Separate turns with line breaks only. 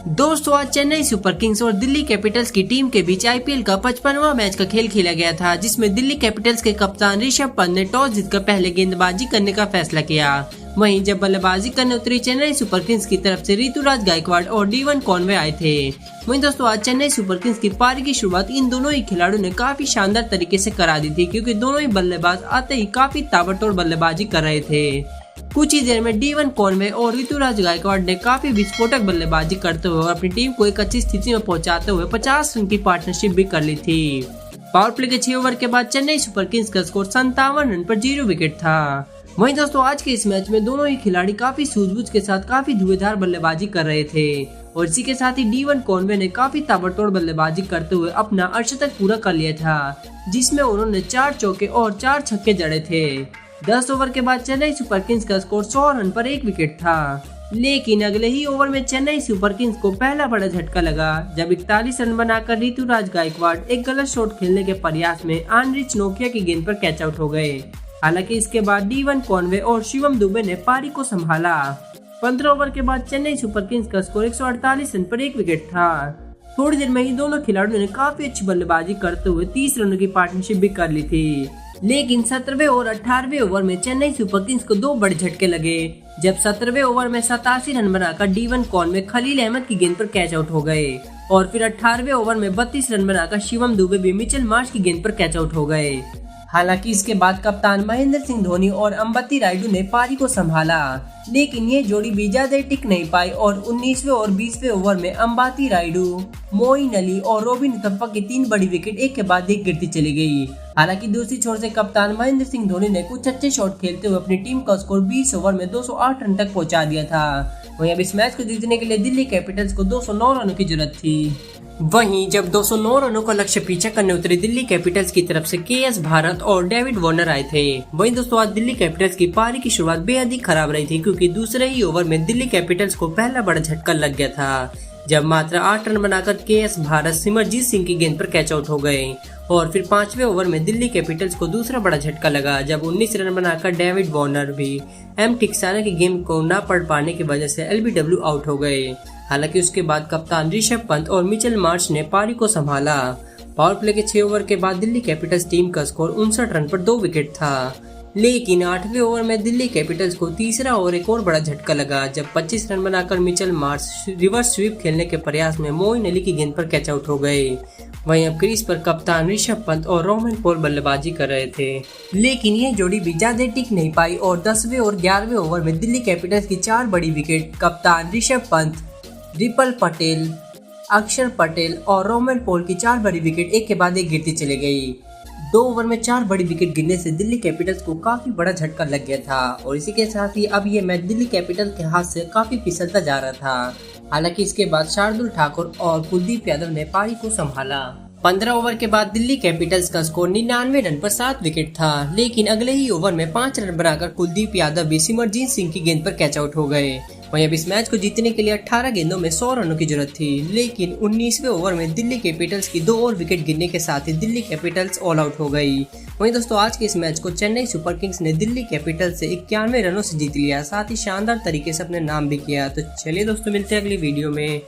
दोस्तों आज Chennai super Kings और दिल्ली कैपिटल्स की टीम के बीच आईपीएल का 55वां मैच का खेल खेला गया था, जिसमें दिल्ली कैपिटल्स के कप्तान ऋषभ पंत ने टॉस जीतकर पहले गेंदबाजी करने का फैसला किया। वहीं जब बल्लेबाजी करने उतरी चेन्नई सुपर किंग्स की तरफ से ऋतुराज गायकवाड़ और डीवन कॉनवे आए थे। वहीं दोस्तों आज चेन्नई सुपर किंग्स की पारी की शुरुआत इन दोनों ही खिलाड़ियों ने काफी शानदार तरीके से करा दी थी, क्योंकि दोनों ही बल्लेबाज आते ही काफी ताबड़तोड़ बल्लेबाजी कर रहे थे। कुछ ही देर में डीवन कॉनवे और ऋतुराज गायकवाड़ ने काफी विस्फोटक बल्लेबाजी करते हुए अपनी टीम को एक अच्छी स्थिति में पहुंचाते हुए 50 रन की पार्टनरशिप भी कर ली थी। पावर प्ले के 6 ओवर के बाद चेन्नई सुपर किंग्स का स्कोर 57 रन पर 0 विकेट था। वहीं दोस्तों आज के इस मैच में दोनों ही खिलाड़ी काफी सूझबूझ के साथ काफी धुएंधार बल्लेबाजी कर रहे थे और इसी के साथ ही डीवन कॉनवे ने काफी ताबड़तोड़ बल्लेबाजी करते हुए अपना अर्धशतक पूरा कर लिया था, जिसमें उन्होंने 4 चौके और 4 छक्के जड़े थे। 10 ओवर के बाद चेन्नई सुपर किंग्स का स्कोर 100 रन पर 1 विकेट था, लेकिन अगले ही ओवर में चेन्नई सुपर किंग्स को पहला बड़ा झटका लगा जब 41 रन बनाकर ऋतुराज गायकवाड़ एक गलत शॉट खेलने के प्रयास में आनरिच नोकिया की गेंद पर कैच आउट हो गए। हालांकि इसके बाद डीवन कॉनवे और शिवम दुबे ने पारी को संभाला। 15 ओवर के बाद चेन्नई सुपर किंग्स का स्कोर 148 रन पर 1 विकेट था। थोड़ी देर में ही दोनों खिलाड़ियों ने काफी अच्छी बल्लेबाजी करते हुए 30 रनों की पार्टनरशिप भी कर ली थी, लेकिन 17वें और 18वें ओवर में चेन्नई सुपर किंग्स को 2 बड़े झटके लगे जब 17वें ओवर में 87 रन बनाकर डीवन कॉनवे खलील अहमद की गेंद पर कैच आउट हो गए और फिर 18वें ओवर में 32 रन बनाकर शिवम दुबे भी मिचेल मार्श की गेंद पर कैच आउट हो गए। हालांकि इसके बाद कप्तान महेंद्र सिंह धोनी और अंबती रायडू ने पारी को संभाला, लेकिन ये जोड़ी भी ज्यादा टिक नहीं पाई और 19वें और 20वें ओवर में अंबती रायडू, मोइन अली और रोबिन उथप्पा की 3 बड़ी विकेट एक के बाद एक गिरती चली गई। हालांकि दूसरी छोर से कप्तान महेंद्र सिंह धोनी ने कुछ अच्छे शॉट खेलते हुए अपनी टीम का स्कोर 20 ओवर में 208 रन तक पहुंचा दिया था। वहीं अब इस मैच को जीतने के लिए दिल्ली कैपिटल्स को 209 रनों की जरूरत थी। वहीं जब 209 रनों का लक्ष्य पीछा करने उतरी दिल्ली कैपिटल्स की तरफ से केएस भारत और डेविड वार्नर आए थे। वहीं दोस्तों आज दिल्ली कैपिटल्स की पारी की शुरुआत बेहद ही खराब रही थी, क्योंकि दूसरे ही ओवर में दिल्ली कैपिटल्स को पहला बड़ा झटका लग गया था जब मात्र 8 रन बनाकर केएस भारत सिमरजीत सिंह की गेंद पर कैच आउट हो गए और फिर 5वें ओवर में दिल्ली कैपिटल्स को दूसरा बड़ा झटका लगा जब 19 रन बनाकर डेविड वार्नर भी एम टिक्साना की गेंद को न पढ़ पाने की वजह से एलबीडब्ल्यू आउट हो गए। हालांकि उसके बाद कप्तान ऋषभ पंत और मिचेल मार्श ने पारी को संभाला। पावर प्ले के 6 ओवर के बाद दिल्ली कैपिटल्स टीम का स्कोर 59 रन पर 2 विकेट था, लेकिन 8वें ओवर में दिल्ली कैपिटल्स को तीसरा और एक और बड़ा झटका लगा जब 25 रन बनाकर मिचेल मार्श रिवर्स स्वीप खेलने के प्रयास में मोइन अली की गेंद पर कैच आउट हो गए। वहीं अब क्रीज पर कप्तान ऋषभ पंत और रोहमन पॉल बल्लेबाजी कर रहे थे, लेकिन ये जोड़ी भी ज्यादा टिक नहीं पाई और 10वें और 11वें ओवर में दिल्ली कैपिटल्स की 4 बड़ी विकेट कप्तान ऋषभ पंत, रिपल पटेल, अक्षर पटेल और रोहमन पॉल की 4 बड़ी विकेट एक के बाद एक गिरती चली गई। 2 ओवर में 4 बड़ी विकेट गिरने से दिल्ली कैपिटल्स को काफी बड़ा झटका लग गया था और इसी के साथ ही अब ये मैच दिल्ली कैपिटल्स के हाथ से काफी फिसलता जा रहा था। हालांकि इसके बाद शार्दुल ठाकुर और कुलदीप यादव ने पारी को संभाला। 15 ओवर के बाद दिल्ली कैपिटल्स का स्कोर 99 रन पर 7 विकेट था, लेकिन अगले ही ओवर में 5 रन बनाकर कुलदीप यादव भी सिमरजीत सिंह की गेंद पर कैच आउट हो गए। वहीं अब इस मैच को जीतने के लिए 18 गेंदों में 100 रनों की जरूरत थी, लेकिन 19वें ओवर में दिल्ली कैपिटल्स की 2 और विकेट गिरने के साथ ही दिल्ली कैपिटल्स ऑल आउट हो गई। वहीं दोस्तों आज के इस मैच को चेन्नई सुपर किंग्स ने दिल्ली कैपिटल्स से 91 रनों से जीत लिया, साथ ही शानदार तरीके से अपने नाम भी किया। तो चलिए दोस्तों मिलते हैं अगली वीडियो में।